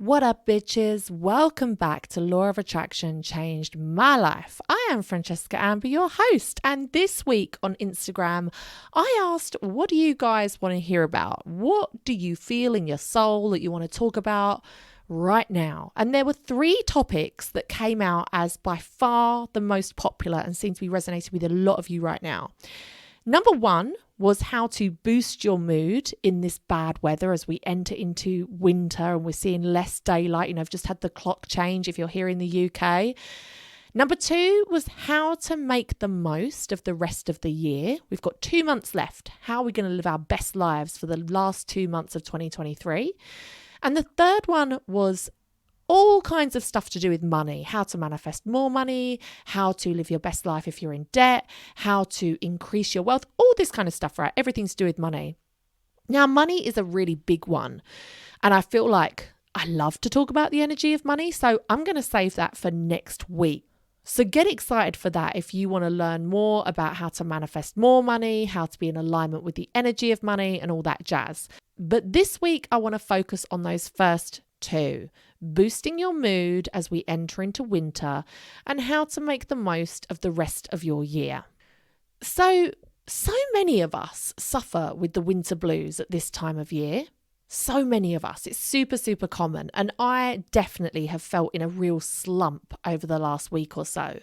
What up, bitches? Welcome back to Law of Attraction Changed My Life. I am Francesca Amber, your host, and this week on Instagram, I asked, what do you guys want to hear about? What do you feel in your soul that you want to talk about right now? And there were 3 topics that came out as by far the most popular and seem to be resonating with a lot of you right now. Number 1 was how to boost your mood in this bad weather as we enter into winter and we're seeing less daylight. I've just had the clock change if you're here in the UK. Number 2 was how to make the most of the rest of the year. We've got 2 months left. How are we going to live our best lives for the last 2 months of 2023? And the third one was all kinds of stuff to do with money, how to manifest more money, how to live your best life if you're in debt, how to increase your wealth, all this kind of stuff, right? Everything's to do with money. Now, money is a really big one. And I feel like I love to talk about the energy of money. So I'm going to save that for next week. So get excited for that if you want to learn more about how to manifest more money, how to be in alignment with the energy of money and all that jazz. But this week, I want to focus on those first 2, boosting your mood as we enter into winter and how to make the most of the rest of your year. So many of us suffer with the winter blues at this time of year. So many of us. It's super, super common. And I definitely have felt in a real slump over the last week or so.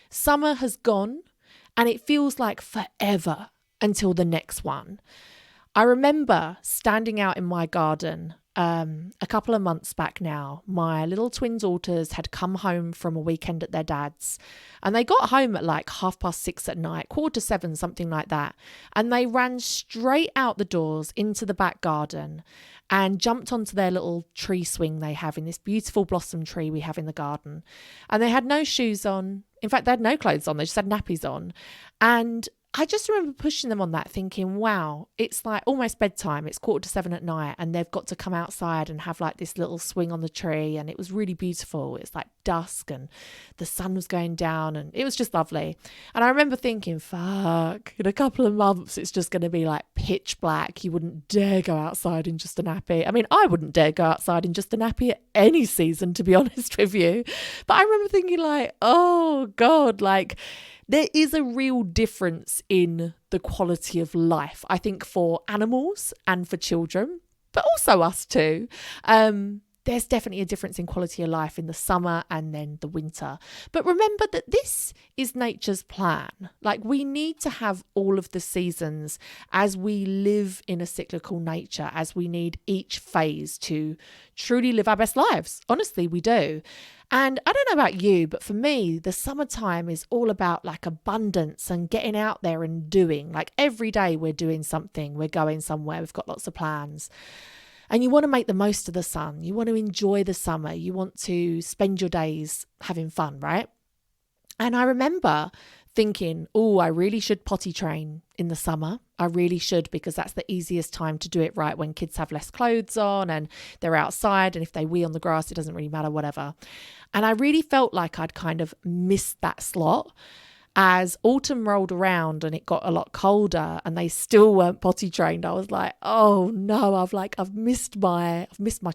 Summer has gone and it feels like forever until the next one. I remember standing out in my garden a couple of months back now. My little twin daughters had come home from a weekend at their dad's and they got home at like 6:30 at night, 6:45, something like that. And they ran straight out the doors into the back garden and jumped onto their little tree swing they have in this beautiful blossom tree we have in the garden. And they had no shoes on. In fact, they had no clothes on. They just had nappies on. And I just remember pushing them on that thinking, wow, it's like almost bedtime. It's 6:45 at night and they've got to come outside and have like this little swing on the tree. And it was really beautiful. It's like dusk and the sun was going down and it was just lovely. And I remember thinking, fuck, in a couple of months, it's just going to be like pitch black. You wouldn't dare go outside in just a nappy. I mean, I wouldn't dare go outside in just a nappy at any season, to be honest with you. But I remember thinking like, oh God, like, there is a real difference in the quality of life, I think, for animals and for children, but also us too. There's definitely a difference in quality of life in the summer and then the winter. But remember that this is nature's plan. Like, we need to have all of the seasons as we live in a cyclical nature, as we need each phase to truly live our best lives. Honestly, we do. And I don't know about you, but for me, the summertime is all about like abundance and getting out there and doing. Like every day we're doing something, we're going somewhere, we've got lots of plans. And you want to make the most of the sun. You want to enjoy the summer. You want to spend your days having fun, right? And I remember thinking, oh, I really should potty train in the summer. I really should, because that's the easiest time to do it, right? When kids have less clothes on and they're outside, and if they wee on the grass, it doesn't really matter, whatever. And I really felt like I'd kind of missed that slot. As autumn rolled around and it got a lot colder and they still weren't potty trained, I was like, oh no, I've missed my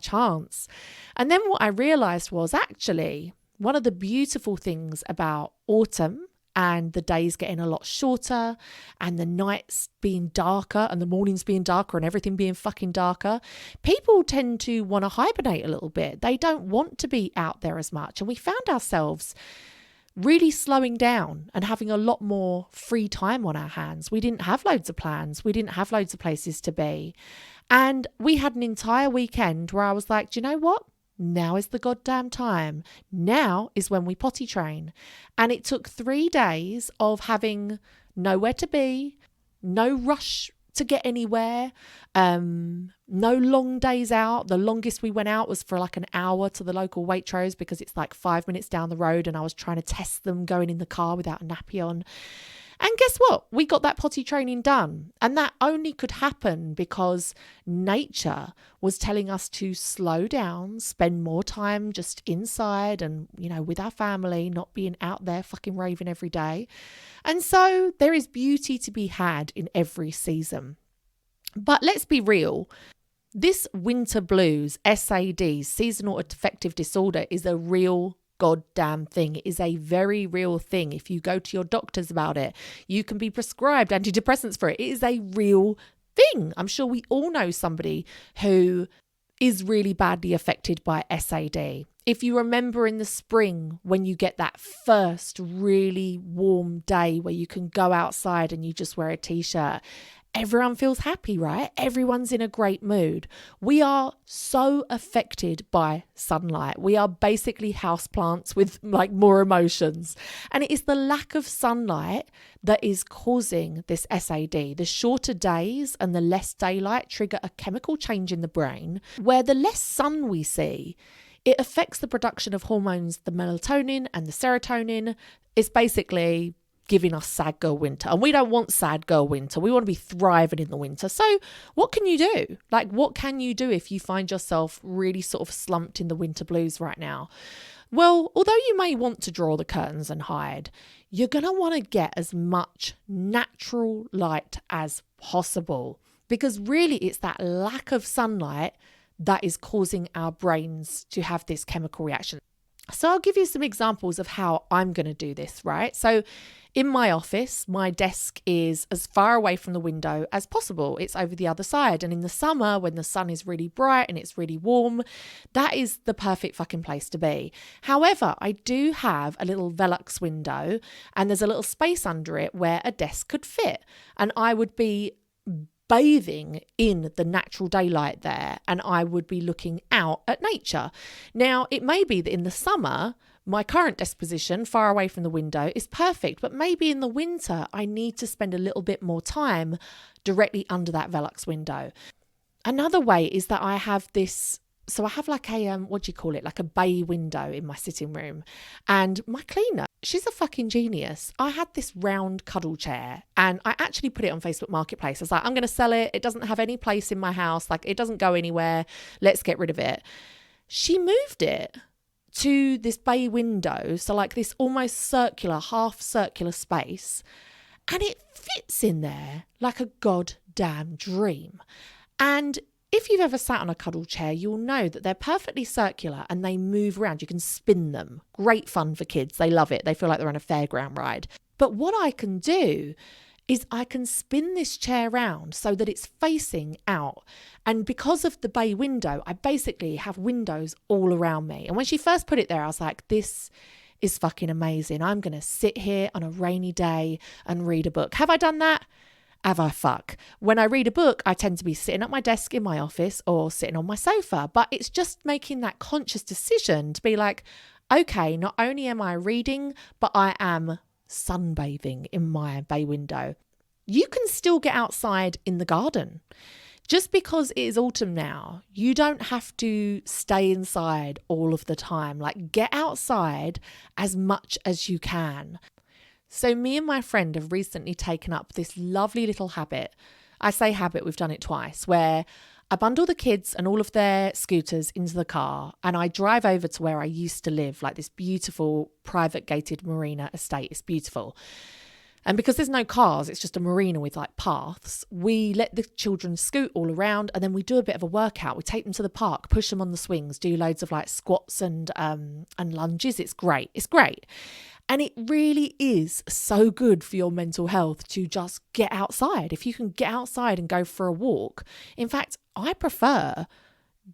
chance. And then what I realized was actually one of the beautiful things about autumn and the days getting a lot shorter and the nights being darker and the mornings being darker and everything being fucking darker, people tend to want to hibernate a little bit. They don't want to be out there as much. And we found ourselves really slowing down and having a lot more free time on our hands. We didn't have loads of plans. We didn't have loads of places to be. And we had an entire weekend where I was like, do you know what? Now is the goddamn time. Now is when we potty train. And it took 3 days of having nowhere to be, no rush to get anywhere, no long days out. The longest we went out was for like an hour to the local Waitrose because it's like 5 minutes down the road and I was trying to test them going in the car without a nappy on. And guess what? We got that potty training done. And that only could happen because nature was telling us to slow down, spend more time just inside and, with our family, not being out there fucking raving every day. And so there is beauty to be had in every season. But let's be real. This winter blues, SAD, seasonal affective disorder, is a real goddamn thing. It is a very real thing. If you go to your doctors about it, you can be prescribed antidepressants for it. It is a real thing. I'm sure we all know somebody who is really badly affected by SAD. If you remember in the spring when you get that first really warm day where you can go outside and you just wear a t-shirt, everyone feels happy, right? Everyone's in a great mood. We are so affected by sunlight. We are basically houseplants with like more emotions. And it is the lack of sunlight that is causing this SAD. The shorter days and the less daylight trigger a chemical change in the brain where the less sun we see, it affects the production of hormones, the melatonin and the serotonin. It's basically giving us sad girl winter. And we don't want sad girl winter. We want to be thriving in the winter. So what can you do? Like, what can you do if you find yourself really sort of slumped in the winter blues right now? Well, although you may want to draw the curtains and hide, you're going to want to get as much natural light as possible, because really it's that lack of sunlight that is causing our brains to have this chemical reaction. So I'll give you some examples of how I'm going to do this, right? So in my office, my desk is as far away from the window as possible. It's over the other side. And in the summer, when the sun is really bright and it's really warm, that is the perfect fucking place to be. However, I do have a little Velux window and there's a little space under it where a desk could fit. And I would be bathing in the natural daylight there, and I would be looking out at nature. Now, it may be that in the summer, my current desk position far away from the window is perfect, but maybe in the winter, I need to spend a little bit more time directly under that Velux window. Another way is that I have this, so I have like a, what do you call it? Like a bay window in my sitting room, and my cleaner, she's a fucking genius. I had this round cuddle chair and I actually put it on Facebook Marketplace. I was like, I'm going to sell it. It doesn't have any place in my house. Like, it doesn't go anywhere. Let's get rid of it. She moved it to this bay window. So like this almost circular, half circular space. And it fits in there like a goddamn dream. And if you've ever sat on a cuddle chair, you'll know that they're perfectly circular and they move around. You can spin them. Great fun for kids. They love it. They feel like they're on a fairground ride. But what I can do is I can spin this chair around so that it's facing out. And because of the bay window, I basically have windows all around me. And when she first put it there, I was like, this is fucking amazing. I'm going to sit here on a rainy day and read a book. Have I done that? Have I fuck? When I read a book, I tend to be sitting at my desk in my office or sitting on my sofa, but it's just making that conscious decision to be like, okay, not only am I reading, but I am sunbathing in my bay window. You can still get outside in the garden. Just because it is autumn now, you don't have to stay inside all of the time. Like, get outside as much as you can. So me and my friend have recently taken up this lovely little habit. I say habit, we've done it twice, where I bundle the kids and all of their scooters into the car and I drive over to where I used to live, like this beautiful private gated marina estate. It's beautiful. And because there's no cars, it's just a marina with like paths, we let the children scoot all around and then we do a bit of a workout. We take them to the park, push them on the swings, do loads of like squats and lunges. It's great. It's great. And it really is so good for your mental health to just get outside. If you can get outside and go for a walk. In fact, I prefer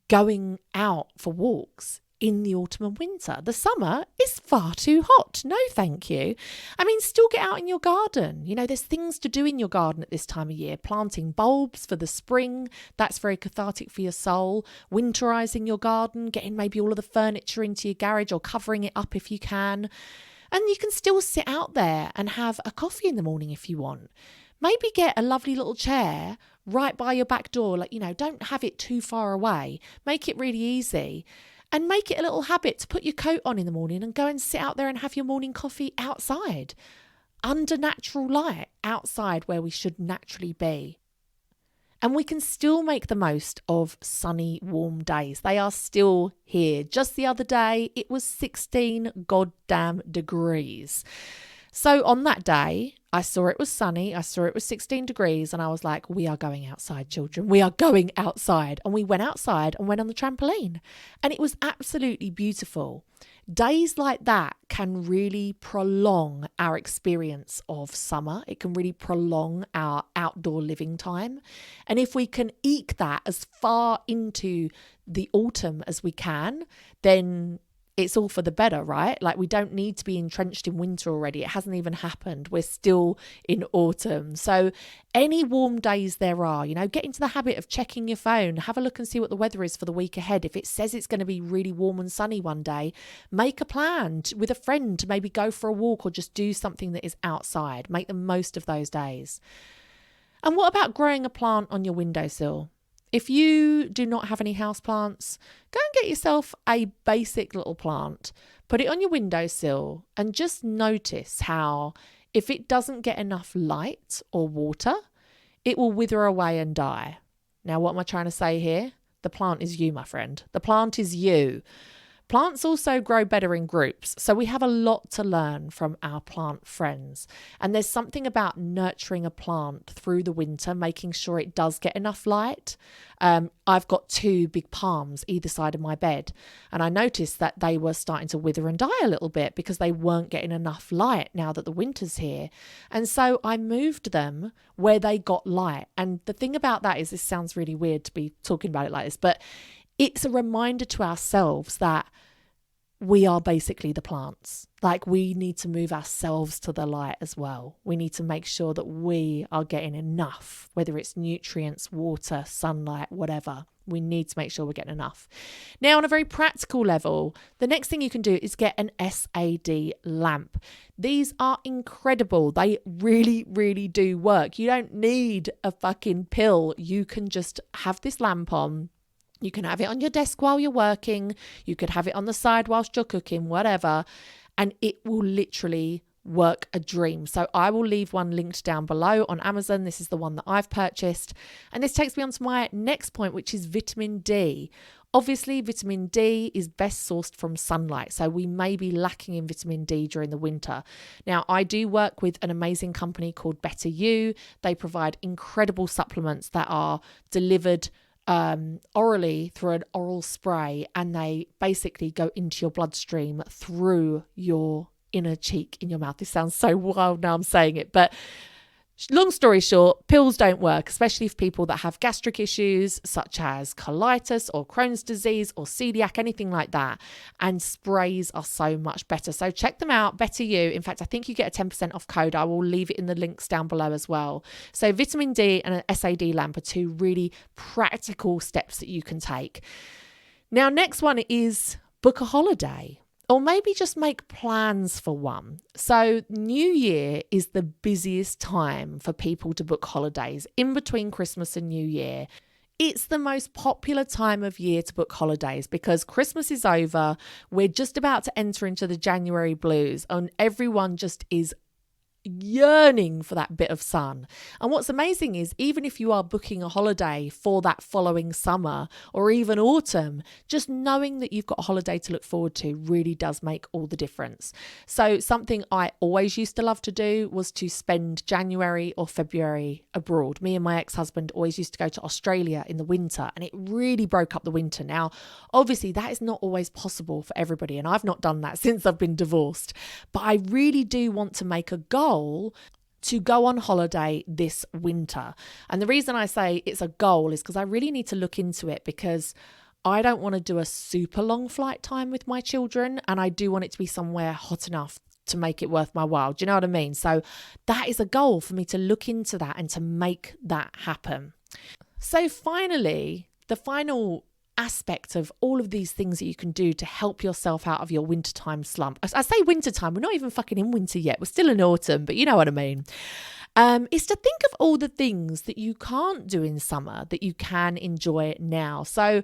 going out for walks in the autumn and winter. The summer is far too hot. No, thank you. I mean, still get out in your garden. You know, there's things to do in your garden at this time of year. Planting bulbs for the spring. That's very cathartic for your soul. Winterizing your garden, getting maybe all of the furniture into your garage or covering it up if you can. And you can still sit out there and have a coffee in the morning if you want. Maybe get a lovely little chair right by your back door. Like, you know, don't have it too far away. Make it really easy. And make it a little habit to put your coat on in the morning and go and sit out there and have your morning coffee outside. Under natural light, outside where we should naturally be. And we can still make the most of sunny, warm days. They are still here. Just the other day, it was 16 goddamn degrees. So on that day, I saw it was sunny. I saw it was 16 degrees. And I was like, we are going outside, children. We are going outside. And we went outside and went on the trampoline. And it was absolutely beautiful. Days like that can really prolong our experience of summer. It can really prolong our outdoor living time. And if we can eke that as far into the autumn as we can, then it's all for the better, right? Like, we don't need to be entrenched in winter already. It hasn't even happened. We're still in autumn. So any warm days there are, get into the habit of checking your phone. Have a look and see what the weather is for the week ahead. If it says it's going to be really warm and sunny one day, make a plan with a friend to maybe go for a walk or just do something that is outside. Make the most of those days. And what about growing a plant on your windowsill? If you do not have any houseplants, go and get yourself a basic little plant, put it on your windowsill, and just notice how if it doesn't get enough light or water, it will wither away and die. Now, what am I trying to say here? The plant is you, my friend. The plant is you. Plants also grow better in groups, so we have a lot to learn from our plant friends. And there's something about nurturing a plant through the winter, making sure it does get enough light. I've got 2 big palms either side of my bed, and I noticed that they were starting to wither and die a little bit because they weren't getting enough light now that the winter's here. And so I moved them where they got light. And the thing about that is, this sounds really weird to be talking about it like this, but it's a reminder to ourselves that we are basically the plants. Like, we need to move ourselves to the light as well. We need to make sure that we are getting enough, whether it's nutrients, water, sunlight, whatever. We need to make sure we're getting enough. Now, on a very practical level, the next thing you can do is get an SAD lamp. These are incredible. They really, really do work. You don't need a fucking pill. You can just have this lamp on. You can have it on your desk while you're working. You could have it on the side whilst you're cooking, whatever. And it will literally work a dream. So I will leave one linked down below on Amazon. This is the one that I've purchased. And this takes me on to my next point, which is vitamin D. Obviously, vitamin D is best sourced from sunlight, so we may be lacking in vitamin D during the winter. Now, I do work with an amazing company called Better You. They provide incredible supplements that are delivered orally through an oral spray, and they basically go into your bloodstream through your inner cheek in your mouth. This sounds so wild now I'm saying it, but long story short, pills don't work, especially for people that have gastric issues such as colitis or Crohn's disease or celiac, anything like that. And sprays are so much better. So check them out, Better You. In fact, I think you get a 10% off code. I will leave it in the links down below as well. So vitamin D and an SAD lamp are 2 really practical steps that you can take. Now, next one is book a holiday. Or maybe just make plans for one. So New Year is the busiest time for people to book holidays in between Christmas and New Year. It's the most popular time of year to book holidays because Christmas is over. We're just about to enter into the January blues, and everyone just is yearning for that bit of sun. And what's amazing is, even if you are booking a holiday for that following summer or even autumn, just knowing that you've got a holiday to look forward to really does make all the difference. So something I always used to love to do was to spend January or February abroad. Me and my ex-husband always used to go to Australia in the winter, and it really broke up the winter. Now, obviously that is not always possible for everybody, and I've not done that since I've been divorced, but I really do want to make a goal to go on holiday this winter. And the reason I say it's a goal is because I really need to look into it, because I don't want to do a super long flight time with my children, and I do want it to be somewhere hot enough to make it worth my while. Do you know what I mean? So that is a goal for me, to look into that and to make that happen. So finally, the final aspect of all of these things that you can do to help yourself out of your wintertime slump. I say wintertime, we're not even fucking in winter yet. We're still in autumn, but you know what I mean. Is to think of all the things that you can't do in summer that you can enjoy now. So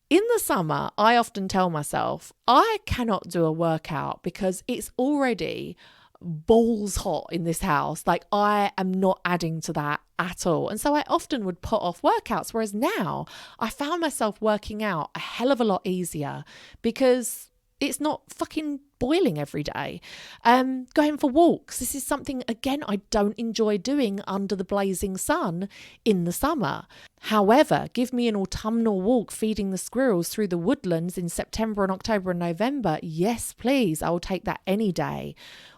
in the summer, I often tell myself I cannot do a workout because it's already balls hot in this house. Like, I am not adding to that at all. And so I often would put off workouts, whereas now I found myself working out a hell of a lot easier because it's not fucking boiling every day. Going for walks. This is something, again, I don't enjoy doing under the blazing sun in the summer. However, give me an autumnal walk feeding the squirrels through the woodlands in September and October and November. Yes, please. I will take that any day.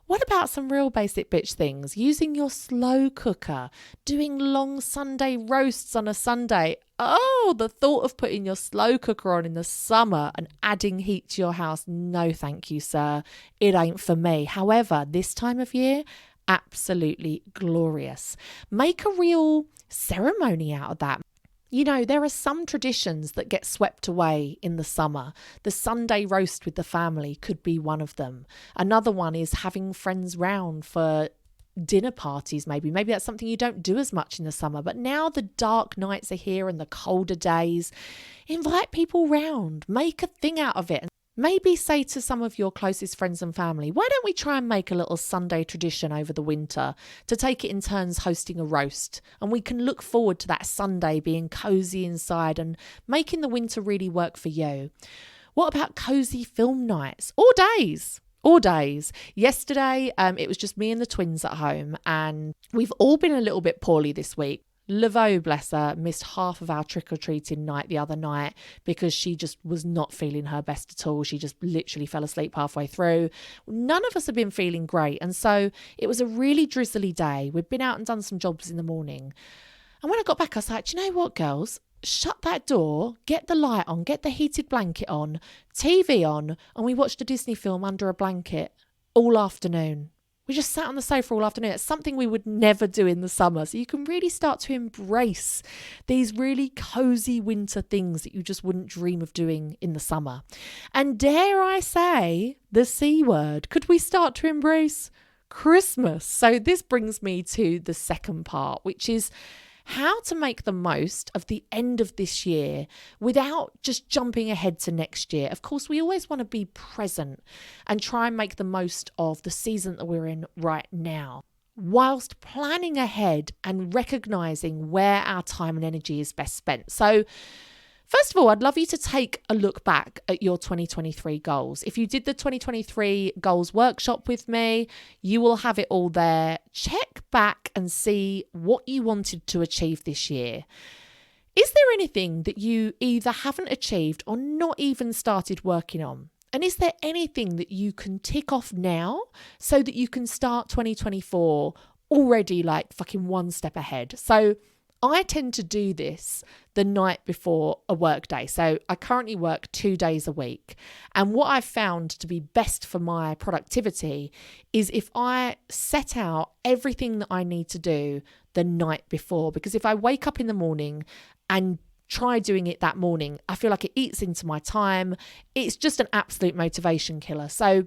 What about some real basic bitch things? Using your slow cooker, doing long Sunday roasts on a Sunday. Oh, the thought of putting your slow cooker on in the summer and adding heat to your house. No, thank you, sir. It ain't for me. However, this time of year, absolutely glorious. Make a real ceremony out of that. You know, there are some traditions that get swept away in the summer. The Sunday roast with the family could be one of them. Another one is having friends round for dinner parties, maybe. Maybe that's something you don't do as much in the summer. But now the dark nights are here and the colder days. Invite people round. Make a thing out of it. Maybe say to some of your closest friends and family, why don't we try and make a little Sunday tradition over the winter to take it in turns hosting a roast? And we can look forward to that Sunday being cozy inside and making the winter really work for you. What about cozy film nights or days? All days. Yesterday, it was just me and the twins at home, and we've all been a little bit poorly this week. Laveau, bless her, missed half of our trick-or-treating night the other night because she just was not feeling her best at all. She just literally fell asleep halfway through. None of us have been feeling great. And so it was a really drizzly day. We'd been out and done some jobs in the morning. And when I got back, I was like, do you know what, girls? Shut that door, get the light on, get the heated blanket on, TV on, and we watched a Disney film under a blanket all afternoon. We just sat on the sofa all afternoon. It's something we would never do in the summer. So you can really start to embrace these really cozy winter things that you just wouldn't dream of doing in the summer. And dare I say, the C word, could we start to embrace Christmas? So this brings me to the second part, which is how to make the most of the end of this year without just jumping ahead to next year. Of course, we always want to be present and try and make the most of the season that we're in right now, whilst planning ahead and recognizing where our time and energy is best spent. So first of all, I'd love you to take a look back at your 2023 goals. If you did the 2023 goals workshop with me, you will have it all there. Check back and see what you wanted to achieve this year. Is there anything that you either haven't achieved or not even started working on? And is there anything that you can tick off now so that you can start 2024 already like fucking one step ahead? So I tend to do this the night before a work day. So I currently work 2 days a week. And what I've found to be best for my productivity is if I set out everything that I need to do the night before. Because if I wake up in the morning and try doing it that morning, I feel like it eats into my time. It's just an absolute motivation killer. So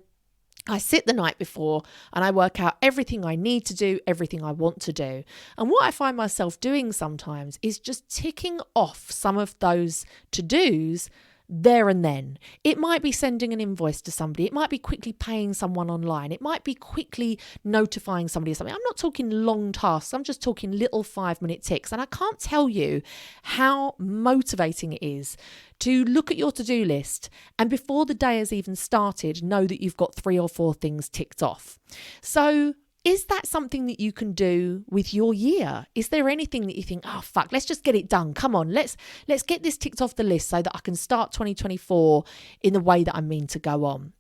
I sit the night before and I work out everything I need to do, everything I want to do. And what I find myself doing sometimes is just ticking off some of those to-dos there and then. It might be sending an invoice to somebody. It might be quickly paying someone online. It might be quickly notifying somebody of something. I'm not talking long tasks. I'm just talking little 5-minute ticks. And I can't tell you how motivating it is to look at your to-do list and before the day has even started, know that you've got 3 or 4 things ticked off. So is that something that you can do with your year? Is there anything that you think, oh, fuck, let's just get it done. Come on, let's get this ticked off the list so that I can start 2024 in the way that I mean to go on.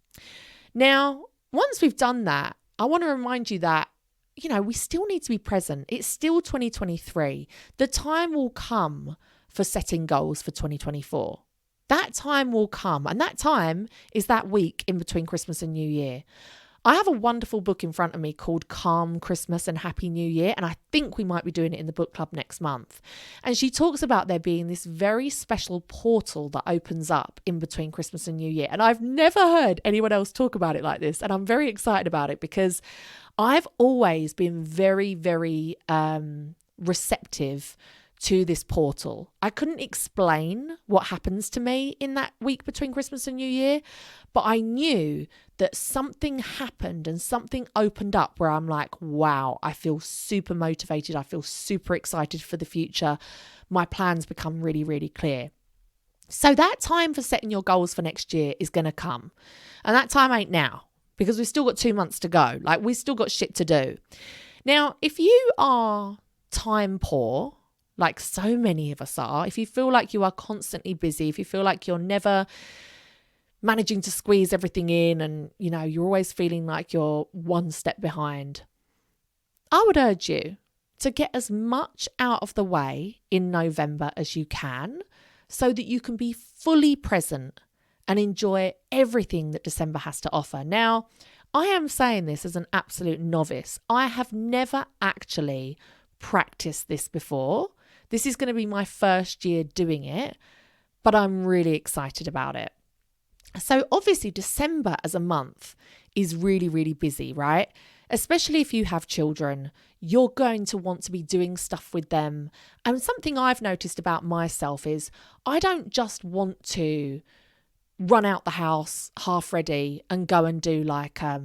Now, once we've done that, I want to remind you that, you know, we still need to be present. It's still 2023. The time will come for setting goals for 2024. That time will come. And that time is that week in between Christmas and New Year. I have a wonderful book in front of me called Calm Christmas and Happy New Year, and I think we might be doing it in the book club next month. And she talks about there being this very special portal that opens up in between Christmas and New Year. And I've never heard anyone else talk about it like this, and I'm very excited about it because I've always been very, very receptive to this portal. I couldn't explain what happens to me in that week between Christmas and New Year, but I knew that something happened and something opened up where I'm like, wow, I feel super motivated. I feel super excited for the future. My plans become really, really clear. So that time for setting your goals for next year is going to come. And that time ain't now. because we've still got 2 months to go. Like, we've still got shit to do. Now, if you are time poor, like so many of us are, if you feel like you are constantly busy, if you feel like you're never managing to squeeze everything in and, you know, you're always feeling like you're one step behind, I would urge you to get as much out of the way in November as you can so that you can be fully present and enjoy everything that December has to offer. Now, I am saying this as an absolute novice. I have never actually practiced this before. This is going to be my first year doing it, but I'm really excited about it. So obviously December as a month is really, really busy, right? Especially if you have children, you're going to want to be doing stuff with them. And something I've noticed about myself is I don't just want to run out the house half ready and go and do like, I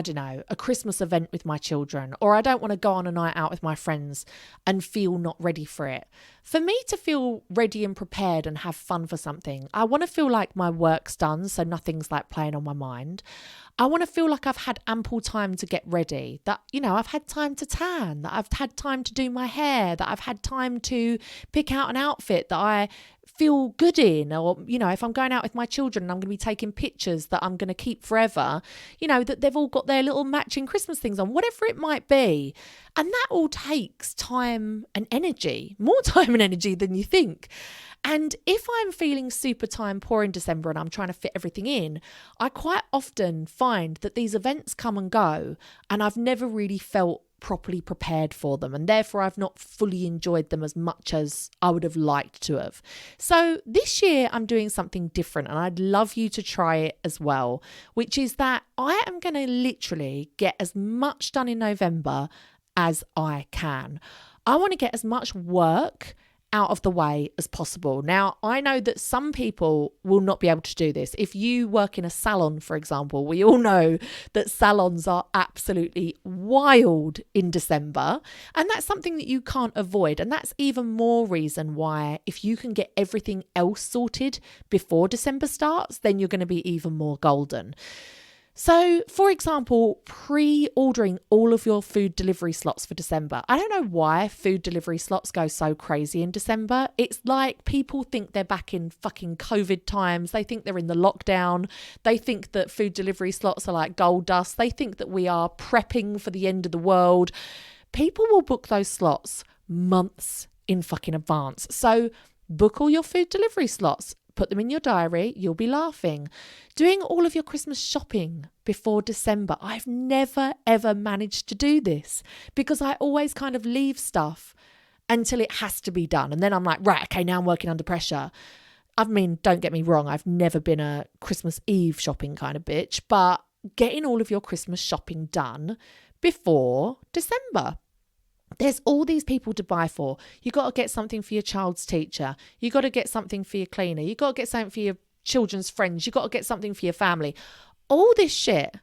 don't know, a Christmas event with my children, or I don't want to go on a night out with my friends and feel not ready for it. For me to feel ready and prepared and have fun for something, I want to feel like my work's done, so nothing's like playing on my mind. I want to feel like I've had ample time to get ready, that, you know, I've had time to tan, that I've had time to do my hair, that I've had time to pick out an outfit that I feel good in, or, you know, if I'm going out with my children and I'm going to be taking pictures that I'm going to keep forever, you know, that they've all got their little matching Christmas things on, whatever it might be. And that all takes time and energy, more time and energy than you think. And if I'm feeling super time poor in December and I'm trying to fit everything in, I quite often find that these events come and go and I've never really felt properly prepared for them, and therefore I've not fully enjoyed them as much as I would have liked to have. So this year I'm doing something different, and I'd love you to try it as well, which is that I am going to literally get as much done in November as I can. I want to get as much work out of the way as possible. Now, I know that some people will not be able to do this. If you work in a salon, for example, we all know that salons are absolutely wild in December, and that's something that you can't avoid. And that's even more reason why, if you can get everything else sorted before December starts, then you're going to be even more golden. So, for example, pre-ordering all of your food delivery slots for December. I don't know why food delivery slots go so crazy in December. It's like people think they're back in fucking COVID times. They think they're in the lockdown. They think that food delivery slots are like gold dust. They think that we are prepping for the end of the world. People will book those slots months in fucking advance. So book all your food delivery slots. Put them in your diary, you'll be laughing. Doing all of your Christmas shopping before December. I've never, ever managed to do this because I always kind of leave stuff until it has to be done. And then I'm like, right, okay, now I'm working under pressure. I mean, don't get me wrong, I've never been a Christmas Eve shopping kind of bitch, but getting all of your Christmas shopping done before December. There's all these people to buy for. You got to get something for your child's teacher. You got to get something for your cleaner. You got to get something for your children's friends. You got to get something for your family. All this shit,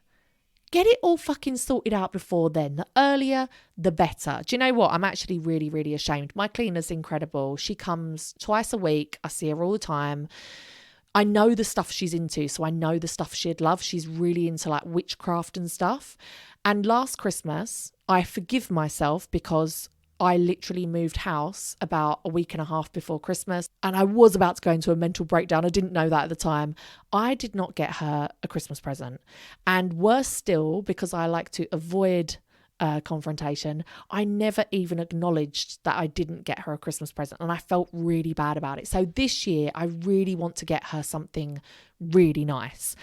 get it all fucking sorted out before then. The earlier, the better. Do you know what? I'm actually really, really ashamed. My cleaner's incredible. She comes twice a week. I see her all the time. I know the stuff she's into, so I know the stuff she'd love. She's really into like witchcraft and stuff. And last Christmas, I forgive myself because I literally moved house about a week and a half before Christmas, and I was about to go into a mental breakdown. I didn't know that at the time. I did not get her a Christmas present. And worse still, because I like to avoid confrontation, I never even acknowledged that I didn't get her a Christmas present, and I felt really bad about it. So this year I really want to get her something really nice.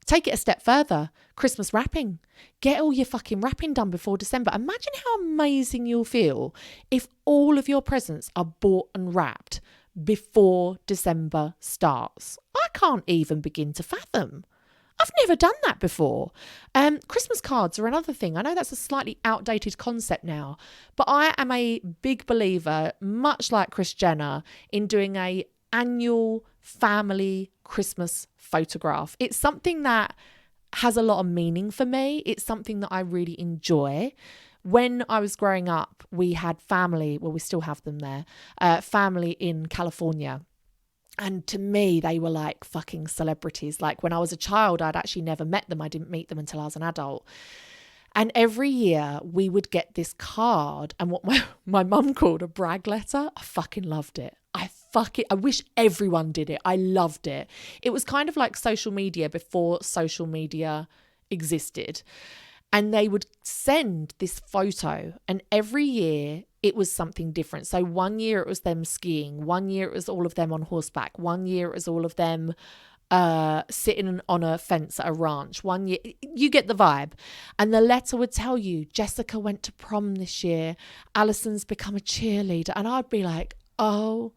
Take it a step further. Christmas wrapping. Get all your fucking wrapping done before December. Imagine how amazing you'll feel if all of your presents are bought and wrapped before December starts. I can't even begin to fathom. I've never done that before. Christmas cards are another thing. I know that's a slightly outdated concept now, but I am a big believer, much like Kris Jenner, in doing a annual family Christmas photograph. It's something that has a lot of meaning for me. It's something that I really enjoy. When I was growing up, we had family, well, we still have them there, family in California. And to me, they were like fucking celebrities. Like when I was a child, I'd actually never met them. I didn't meet them until I was an adult. And every year we would get this card and what my mum called a brag letter. I fucking loved it. I wish everyone did it. I loved it. It was kind of like social media before social media existed. And they would send this photo, and every year it was something different. So one year it was them skiing. One year it was all of them on horseback. One year it was all of them sitting on a fence at a ranch. One year, you get the vibe. And the letter would tell you, Jessica went to prom this year. Alison's become a cheerleader. And I'd be like, oh,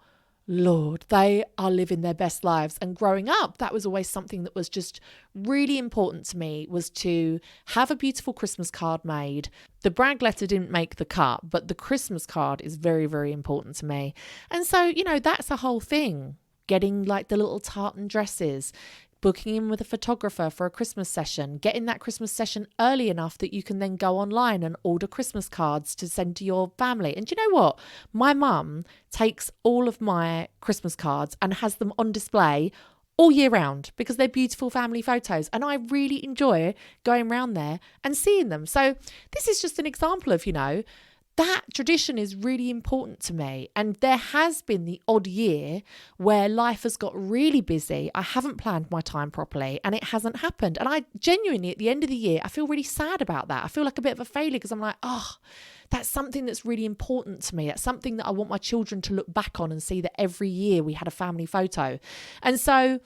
Lord, they are living their best lives. And growing up, that was always something that was just really important to me, was to have a beautiful Christmas card made. The brag letter didn't make the cut, but the Christmas card is very, very important to me. And so, that's a whole thing. Getting like the little tartan dresses, booking in with a photographer for a Christmas session, getting that Christmas session early enough that you can then go online and order Christmas cards to send to your family. And do you know what? My mum takes all of my Christmas cards and has them on display all year round because they're beautiful family photos. And I really enjoy going around there and seeing them. So this is just an example of, that tradition is really important to me. And there has been the odd year where life has got really busy. I haven't planned my time properly and it hasn't happened. And I genuinely, at the end of the year, I feel really sad about that. I feel like a bit of a failure because I'm like, that's something that's really important to me. That's something that I want my children to look back on and see that every year we had a family photo. And so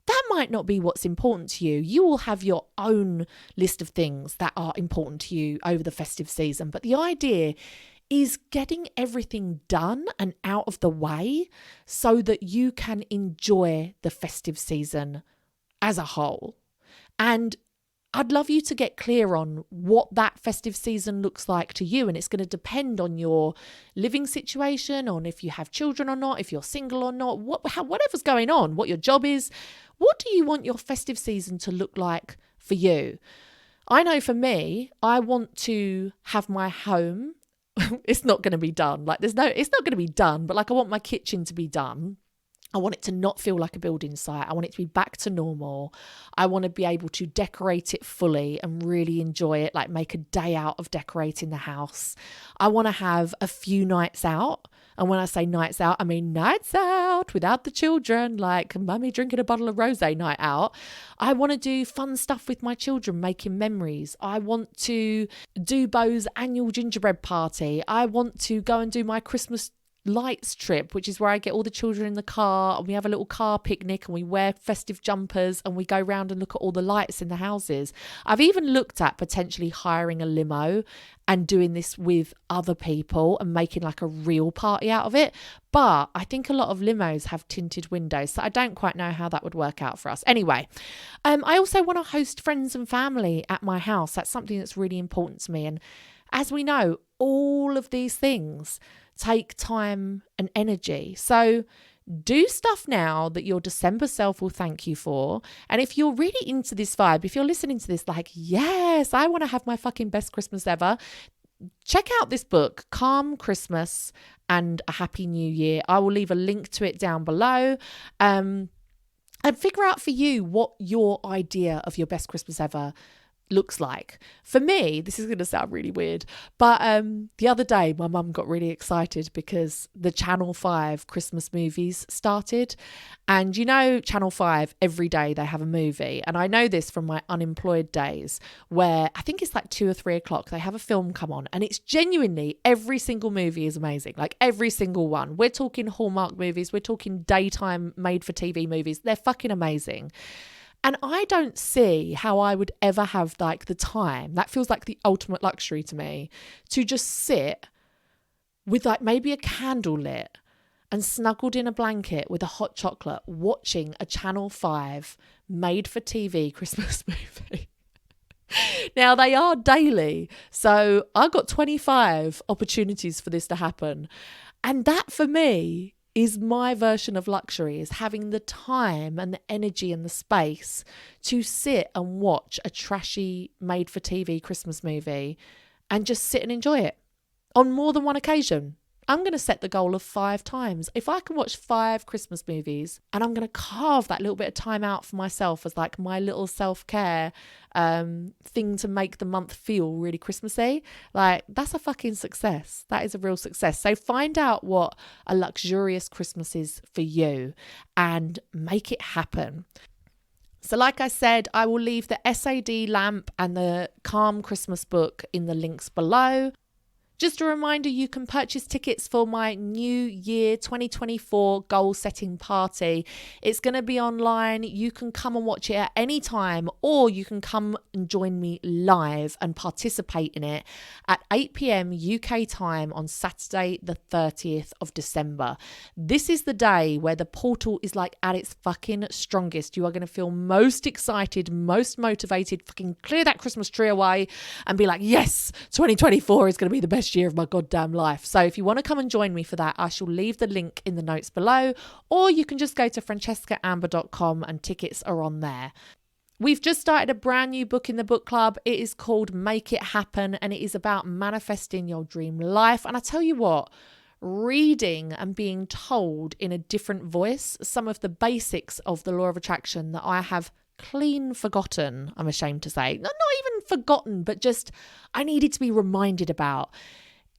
that might not be what's important to you. You will have your own list of things that are important to you over the festive season. But the idea is getting everything done and out of the way so that you can enjoy the festive season as a whole. And I'd love you to get clear on what that festive season looks like to you. And it's going to depend on your living situation, on if you have children or not, if you're single or not, whatever's going on, what your job is. What do you want your festive season to look like for you? I know for me, I want to have my home. It's not going to be done. It's not going to be done, but I want my kitchen to be done. I want it to not feel like a building site. I want it to be back to normal. I want to be able to decorate it fully and really enjoy it, make a day out of decorating the house. I want to have a few nights out. And when I say nights out, I mean nights out without the children, like mummy drinking a bottle of rosé night out. I want to do fun stuff with my children, making memories. I want to do Beau's annual gingerbread party. I want to go and do my Christmas lights trip, which is where I get all the children in the car and we have a little car picnic and we wear festive jumpers and we go round and look at all the lights in the houses. I've even looked at potentially hiring a limo and doing this with other people and making a real party out of it. But I think a lot of limos have tinted windows, so I don't quite know how that would work out for us. Anyway, I also want to host friends and family at my house. That's something that's really important to me. And as we know, all of these things take time and energy. So do stuff now that your December self will thank you for. And if you're really into this vibe, if you're listening to this yes, I want to have my fucking best Christmas ever, check out this book, Calm Christmas and a Happy New Year. I will leave a link to it down below. And figure out for you what your idea of your best Christmas ever looks like. For me, this is going to sound really weird, but the other day my mum got really excited because the Channel 5 Christmas movies started. And Channel 5, every day they have a movie. And I know this from my unemployed days where I think it's 2 or 3 o'clock, they have a film come on and it's genuinely every single movie is amazing. Every single one. We're talking Hallmark movies. We're talking daytime made for TV movies. They're fucking amazing. And I don't see how I would ever have the time. That feels like the ultimate luxury to me, to just sit with maybe a candle lit and snuggled in a blanket with a hot chocolate watching a Channel 5 made for TV Christmas movie. Now they are daily. So I got 25 opportunities for this to happen. And that for me is my version of luxury, is having the time and the energy and the space to sit and watch a trashy made-for-TV Christmas movie and just sit and enjoy it on more than one occasion. I'm going to set the goal of 5 times. If I can watch 5 Christmas movies, and I'm going to carve that little bit of time out for myself as like my little self-care thing to make the month feel really Christmassy, like that's a fucking success. That is a real success. So find out what a luxurious Christmas is for you and make it happen. So like I said, I will leave the SAD lamp and the Calm Christmas book in the links below. Just a reminder, you can purchase tickets for my New Year 2024 goal setting party. It's going to be online. You can come and watch it at any time, or you can come and join me live and participate in it at 8 p.m. UK time on Saturday, the 30th of December. This is the day where the portal is like at its fucking strongest. You are going to feel most excited, most motivated, fucking clear that Christmas tree away and be like, yes, 2024 is going to be the best year of my goddamn life. So if you want to come and join me for that, I shall leave the link in the notes below, or you can just go to francescaamber.com and tickets are on there. We've just started a brand new book in the book club. It is called Make It Happen, and it is about manifesting your dream life. And I tell you what, reading and being told in a different voice some of the basics of the law of attraction that I have clean forgotten, I'm ashamed to say. Not even forgotten, but just I needed to be reminded about.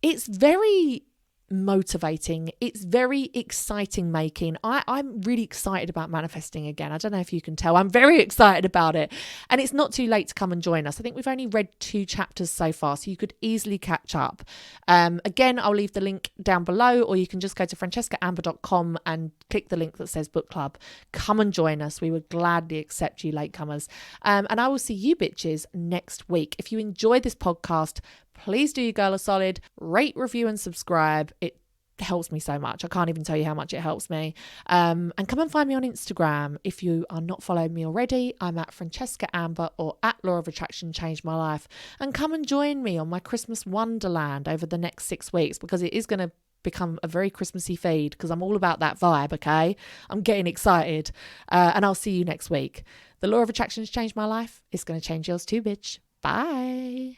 It's very motivating. It's very exciting making. I'm really excited about manifesting again. I don't know if you can tell. I'm very excited about it. And it's not too late to come and join us. I think we've only read 2 chapters so far, so you could easily catch up. Again, I'll leave the link down below, or you can just go to francescaamber.com and click the link that says book club. Come and join us. We would gladly accept you latecomers. And I will see you bitches next week. If you enjoyed this podcast, please do your girl a solid, rate, review and subscribe. It helps me so much. I can't even tell you how much it helps me. And come and find me on Instagram. If you are not following me already, I'm at Francesca Amber or at Law of Attraction Changed My Life. And come and join me on my Christmas Wonderland over the next 6 weeks, because it is going to become a very Christmassy feed, because I'm all about that vibe, okay? I'm getting excited. And I'll see you next week. The Law of Attraction has changed my life. It's going to change yours too, bitch. Bye.